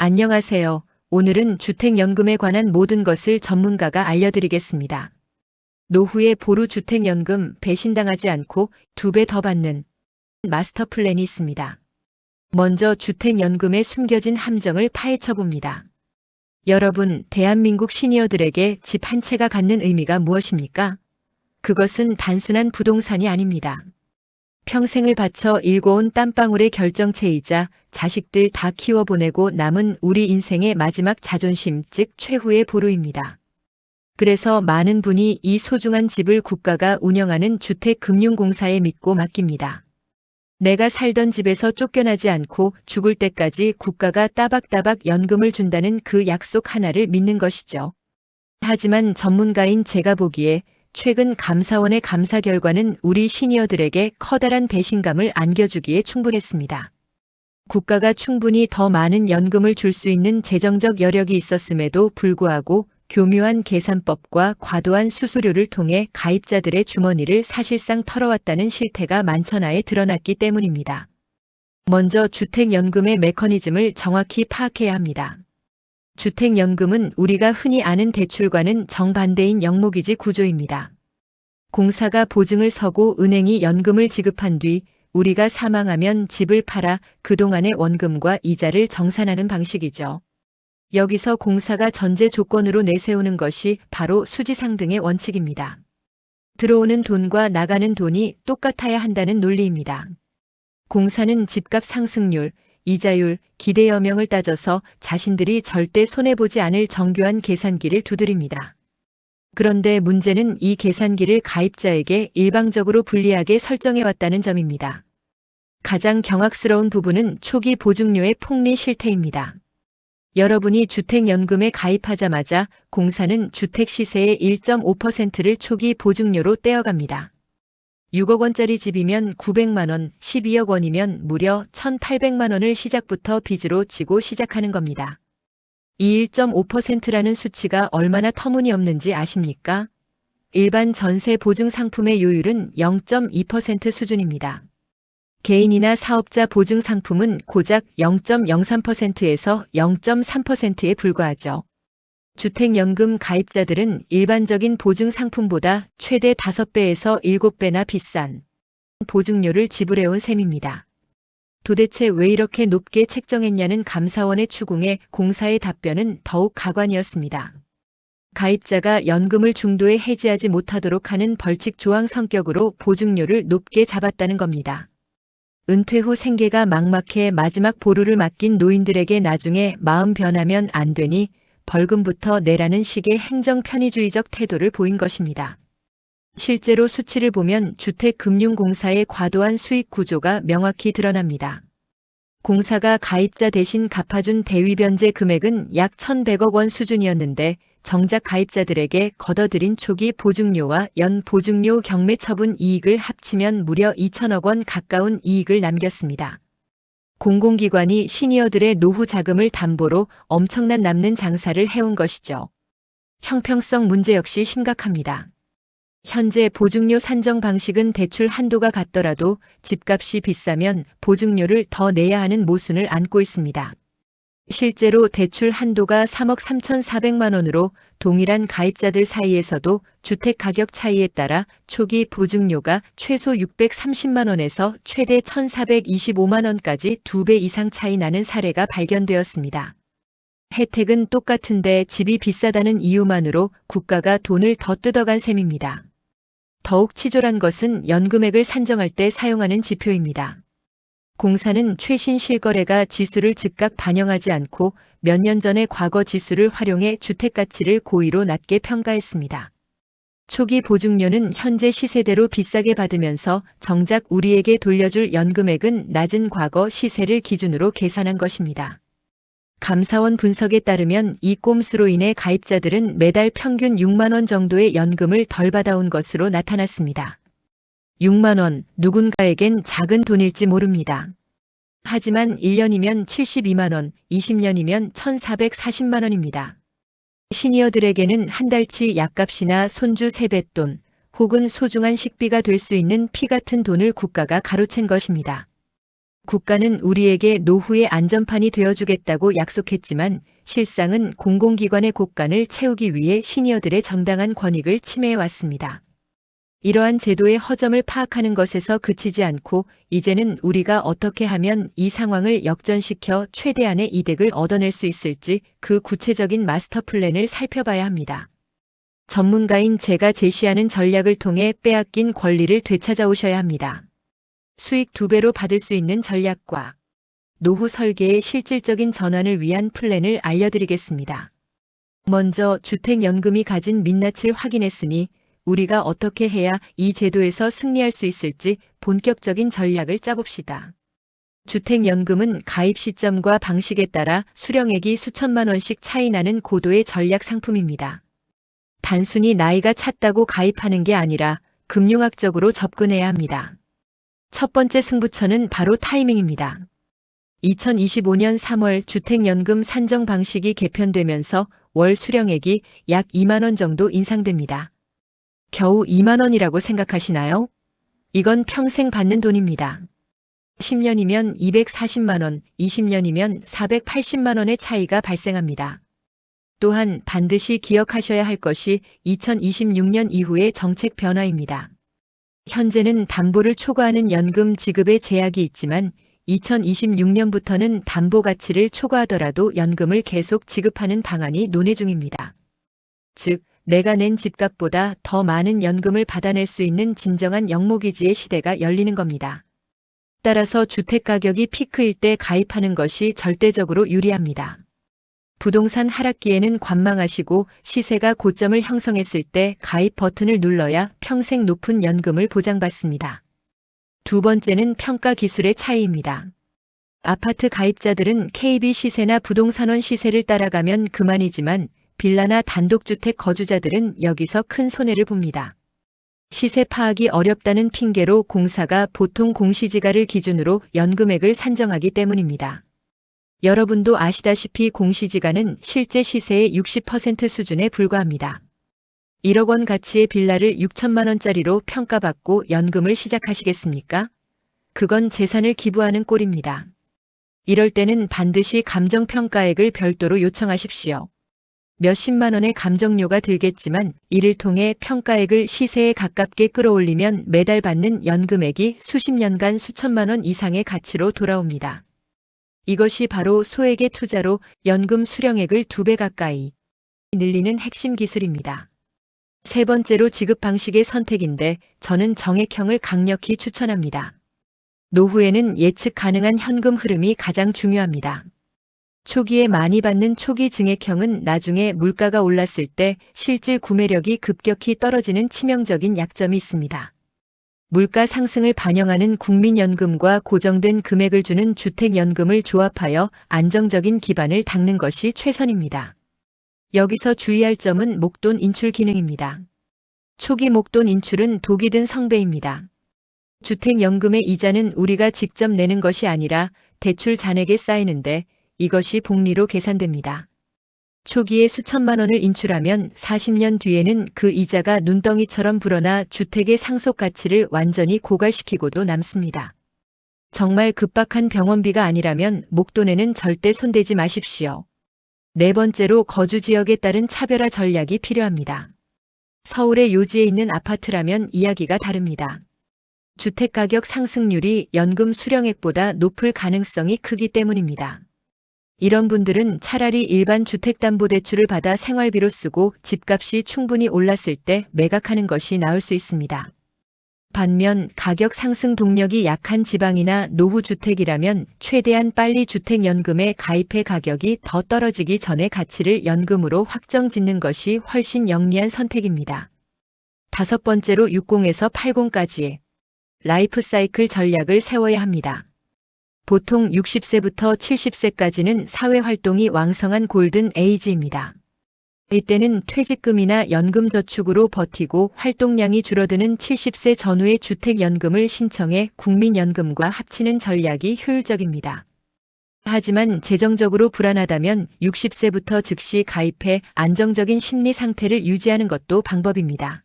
안녕하세요. 오늘은 주택연금에 관한 모든 것을 전문가가 알려드리겠습니다. 노후의 보루 주택연금 배신당하지 않고 2배 더 받는 마스터 플랜이 있습니다. 먼저 주택연금의 숨겨진 함정을 파헤쳐 봅니다. 여러분, 대한민국 시니어들에게 집 한 채가 갖는 의미가 무엇입니까? 그것은 단순한 부동산이 아닙니다. 평생을 바쳐 일궈온 땀방울의 결정체이자 자식들 다 키워보내고 남은 우리 인생의 마지막 자존심, 즉 최후의 보루입니다. 그래서 많은 분이 이 소중한 집을 국가가 운영하는 주택금융공사에 믿고 맡깁니다. 내가 살던 집에서 쫓겨나지 않고 죽을 때까지 국가가 따박따박 연금을 준다는 그 약속 하나를 믿는 것이죠. 하지만 전문가인 제가 보기에 최근 감사원의 감사 결과는 우리 시니어들에게 커다란 배신감을 안겨주기에 충분했습니다. 국가가 충분히 더 많은 연금을 줄 수 있는 재정적 여력이 있었음에도 불구하고 교묘한 계산법과 과도한 수수료를 통해 가입자들의 주머니를 사실상 털어왔다는 실태가 만천하에 드러났기 때문입니다. 먼저 주택연금의 메커니즘을 정확히 파악해야 합니다. 주택연금은 우리가 흔히 아는 대출과는 정반대인 영목이지 구조입니다. 공사가 보증을 서고 은행이 연금을 지급한 뒤 우리가 사망하면 집을 팔아 그동안의 원금과 이자를 정산하는 방식이죠. 여기서 공사가 전제 조건으로 내세우는 것이 바로 수지상등의 원칙입니다. 들어오는 돈과 나가는 돈이 똑같아야 한다는 논리입니다. 공사는 집값 상승률, 이자율, 기대 여명을 따져서 자신들이 절대 손해보지 않을 정교한 계산기를 두드립니다. 그런데 문제는 이 계산기를 가입자에게 일방적으로 불리하게 설정해왔다는 점입니다. 가장 경악스러운 부분은 초기 보증료의 폭리 실태입니다. 여러분이 주택연금에 가입하자마자 공사는 주택 시세의 1.5%를 초기 보증료로 떼어갑니다. 6억 원짜리 집이면 900만 원, 12억 원이면 무려 1,800만 원을 시작부터 빚으로 지고 시작하는 겁니다. 이 1.5%라는 수치가 얼마나 터무니없는지 아십니까? 일반 전세 보증 상품의 요율은 0.2% 수준입니다. 개인이나 사업자 보증 상품은 고작 0.03%에서 0.3%에 불과하죠. 주택연금 가입자들은 일반적인 보증 상품보다 최대 5배에서 7배나 비싼 보증료를 지불해온 셈입니다. 도대체 왜 이렇게 높게 책정했냐는 감사원의 추궁에 공사의 답변은 더욱 가관이었습니다. 가입자가 연금을 중도에 해지하지 못하도록 하는 벌칙 조항 성격으로 보증료를 높게 잡았다는 겁니다. 은퇴 후 생계가 막막해 마지막 보루를 맡긴 노인들에게 나중에 마음 변하면 안 되니 벌금부터 내라는 식의 행정 편의주의적 태도를 보인 것입니다. 실제로 수치를 보면 주택금융공사의 과도한 수익 구조가 명확히 드러납니다. 공사가 가입자 대신 갚아준 대위변제 금액은 약 1,100억 원 수준이었는데 정작 가입자들에게 걷어들인 초기 보증료와 연 보증료 경매 처분 이익을 합치면 무려 2천억 원 가까운 이익을 남겼습니다. 공공기관이 시니어들의 노후 자금을 담보로 엄청난 남는 장사를 해온 것이죠. 형평성 문제 역시 심각합니다. 현재 보증료 산정 방식은 대출 한도가 같더라도 집값이 비싸면 보증료를 더 내야 하는 모순을 안고 있습니다. 실제로 대출 한도가 3억 3,400만 원으로 동일한 가입자들 사이에서도 주택 가격 차이에 따라 초기 보증료가 최소 630만 원에서 최대 1,425만 원까지 2배 이상 차이 나는 사례가 발견되었습니다. 혜택은 똑같은데 집이 비싸다는 이유만으로 국가가 돈을 더 뜯어간 셈입니다. 더욱 치졸한 것은 연금액을 산정할 때 사용하는 지표입니다. 공사는 최신 실거래가 지수를 즉각 반영하지 않고 몇 년 전의 과거 지수를 활용해 주택 가치를 고의로 낮게 평가했습니다. 초기 보증료는 현재 시세대로 비싸게 받으면서 정작 우리에게 돌려줄 연금액은 낮은 과거 시세를 기준으로 계산한 것입니다. 감사원 분석에 따르면 이 꼼수로 인해 가입자들은 매달 평균 6만 원 정도의 연금을 덜 받아온 것으로 나타났습니다. 6만 원, 누군가에겐 작은 돈일지 모릅니다. 하지만 1년이면 72만 원, 20년이면 1,440만 원입니다. 시니어들에게는 한 달치 약값이나 손주 세뱃돈 혹은 소중한 식비가 될 수 있는 피 같은 돈을 국가가 가로챈 것입니다. 국가는 우리에게 노후의 안전판이 되어주겠다고 약속했지만 실상은 공공기관의 곳간을 채우기 위해 시니어들의 정당한 권익을 침해해왔습니다. 이러한 제도의 허점을 파악하는 것에서 그치지 않고 이제는 우리가 어떻게 하면 이 상황을 역전시켜 최대한의 이득을 얻어낼 수 있을지 그 구체적인 마스터 플랜을 살펴봐야 합니다. 전문가인 제가 제시하는 전략을 통해 빼앗긴 권리를 되찾아오셔야 합니다. 수익 2배로 받을 수 있는 전략과 노후 설계의 실질적인 전환을 위한 플랜을 알려드리겠습니다. 먼저 주택연금이 가진 민낯을 확인했으니 우리가 어떻게 해야 이 제도에서 승리할 수 있을지 본격적인 전략을 짜봅시다. 주택연금은 가입 시점과 방식에 따라 수령액이 수천만 원씩 차이 나는 고도의 전략 상품입니다. 단순히 나이가 찼다고 가입하는 게 아니라 금융학적으로 접근해야 합니다. 첫 번째 승부처는 바로 타이밍입니다. 2025년 3월 주택연금 산정 방식이 개편되면서 월 수령액이 약 2만 원 정도 인상됩니다. 겨우 2만 원이라고 생각하시나요? 이건 평생 받는 돈입니다. 10년이면 240만 원, 20년이면 480만 원의 차이가 발생합니다. 또한 반드시 기억하셔야 할 것이 2026년 이후의 정책 변화입니다. 현재는 담보를 초과하는 연금 지급에 제약이 있지만 2026년부터는 담보 가치를 초과하더라도 연금을 계속 지급하는 방안이 논의 중입니다. 즉, 내가 낸 집값보다 더 많은 연금을 받아낼 수 있는 진정한 영목이지의 시대가 열리는 겁니다. 따라서 주택가격이 피크일 때 가입하는 것이 절대적으로 유리합니다. 부동산 하락기에는 관망하시고 시세가 고점을 형성했을 때 가입 버튼을 눌러야 평생 높은 연금을 보장받습니다. 두 번째는 평가 기술의 차이입니다. 아파트 가입자들은 KB 시세나 부동산원 시세를 따라가면 그만이지만 빌라나 단독주택 거주자들은 여기서 큰 손해를 봅니다. 시세 파악이 어렵다는 핑계로 공사가 보통 공시지가를 기준으로 연금액을 산정하기 때문입니다. 여러분도 아시다시피 공시지가는 실제 시세의 60% 수준에 불과합니다. 1억 원 가치의 빌라를 6천만 원짜리로 평가받고 연금을 시작하시겠습니까? 그건 재산을 기부하는 꼴입니다. 이럴 때는 반드시 감정평가액을 별도로 요청하십시오. 몇십만 원의 감정료가 들겠지만 이를 통해 평가액을 시세에 가깝게 끌어올리면 매달 받는 연금액이 수십 년간 수천만 원 이상의 가치로 돌아옵니다. 이것이 바로 소액의 투자로 연금 수령액을 2배 가까이 늘리는 핵심 기술입니다. 세 번째로 지급 방식의 선택인데 저는 정액형을 강력히 추천합니다. 노후에는 예측 가능한 현금 흐름이 가장 중요합니다. 초기에 많이 받는 초기 증액형은 나중에 물가가 올랐을 때 실질 구매력이 급격히 떨어지는 치명적인 약점이 있습니다. 물가 상승을 반영하는 국민연금과 고정된 금액을 주는 주택연금을 조합하여 안정적인 기반을 닦는 것이 최선입니다. 여기서 주의할 점은 목돈 인출 기능입니다. 초기 목돈 인출은 독이 든 성배입니다. 주택연금의 이자는 우리가 직접 내는 것이 아니라 대출 잔액에 쌓이는데 이것이 복리로 계산됩니다. 초기에 수천만 원을 인출하면 40년 뒤에는 그 이자가 눈덩이처럼 불어나 주택의 상속 가치를 완전히 고갈시키고도 남습니다. 정말 급박한 병원비가 아니라면 목돈에는 절대 손대지 마십시오. 네 번째로 거주 지역에 따른 차별화 전략이 필요합니다. 서울의 요지에 있는 아파트라면 이야기가 다릅니다. 주택가격 상승률이 연금 수령액보다 높을 가능성이 크기 때문입니다. 이런 분들은 차라리 일반 주택담보대출을 받아 생활비로 쓰고 집값이 충분히 올랐을 때 매각하는 것이 나을 수 있습니다. 반면 가격 상승 동력이 약한 지방이나 노후주택이라면 최대한 빨리 주택연금에 가입해 가격이 더 떨어지기 전에 가치를 연금으로 확정 짓는 것이 훨씬 영리한 선택입니다. 다섯 번째로 60에서 80까지의 라이프 사이클 전략을 세워야 합니다. 보통 60세부터 70세까지는 사회활동이 왕성한 골든 에이지입니다. 이때는 퇴직금이나 연금저축으로 버티고 활동량이 줄어드는 70세 전후의 주택연금을 신청해 국민연금과 합치는 전략이 효율적입니다. 하지만 재정적으로 불안하다면 60세부터 즉시 가입해 안정적인 심리 상태를 유지하는 것도 방법입니다.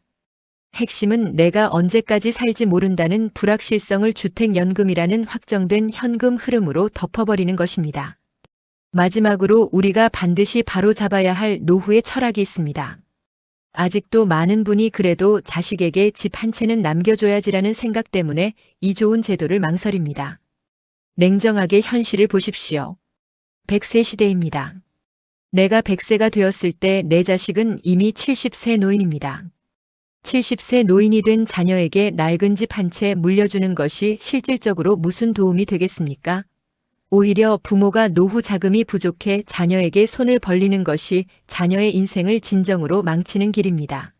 핵심은 내가 언제까지 살지 모른다는 불확실성을 주택연금이라는 확정된 현금 흐름으로 덮어버리는 것입니다. 마지막으로 우리가 반드시 바로잡아야 할 노후의 철학이 있습니다. 아직도 많은 분이 그래도 자식에게 집 한 채는 남겨줘야지라는 생각 때문에 이 좋은 제도를 망설입니다. 냉정하게 현실을 보십시오. 100세 시대입니다. 내가 100세가 되었을 때 내 자식은 이미 70세 노인입니다. 70세 노인이 된 자녀에게 낡은 집 한 채 물려주는 것이 실질적으로 무슨 도움이 되겠습니까? 오히려 부모가 노후 자금이 부족해 자녀에게 손을 벌리는 것이 자녀의 인생을 진정으로 망치는 길입니다.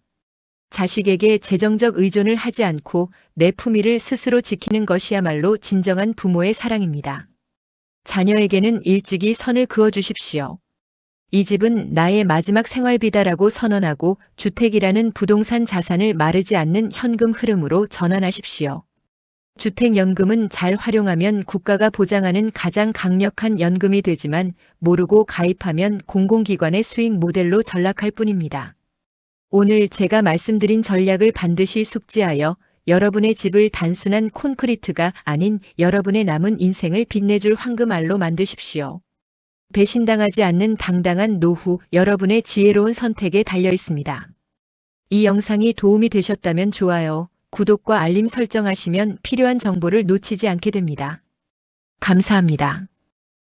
자식에게 재정적 의존을 하지 않고 내 품위를 스스로 지키는 것이야말로 진정한 부모의 사랑입니다. 자녀에게는 일찍이 선을 그어 주십시오. 이 집은 나의 마지막 생활비다라고 선언하고 주택이라는 부동산 자산을 마르지 않는 현금 흐름으로 전환하십시오. 주택연금은 잘 활용하면 국가가 보장하는 가장 강력한 연금이 되지만 모르고 가입하면 공공기관의 수익 모델로 전락할 뿐입니다. 오늘 제가 말씀드린 전략을 반드시 숙지하여 여러분의 집을 단순한 콘크리트가 아닌 여러분의 남은 인생을 빛내줄 황금알로 만드십시오. 배신당하지 않는 당당한 노후, 여러분의 지혜로운 선택에 달려 있습니다. 이 영상이 도움이 되셨다면 좋아요, 구독과 알림 설정하시면 필요한 정보를 놓치지 않게 됩니다. 감사합니다.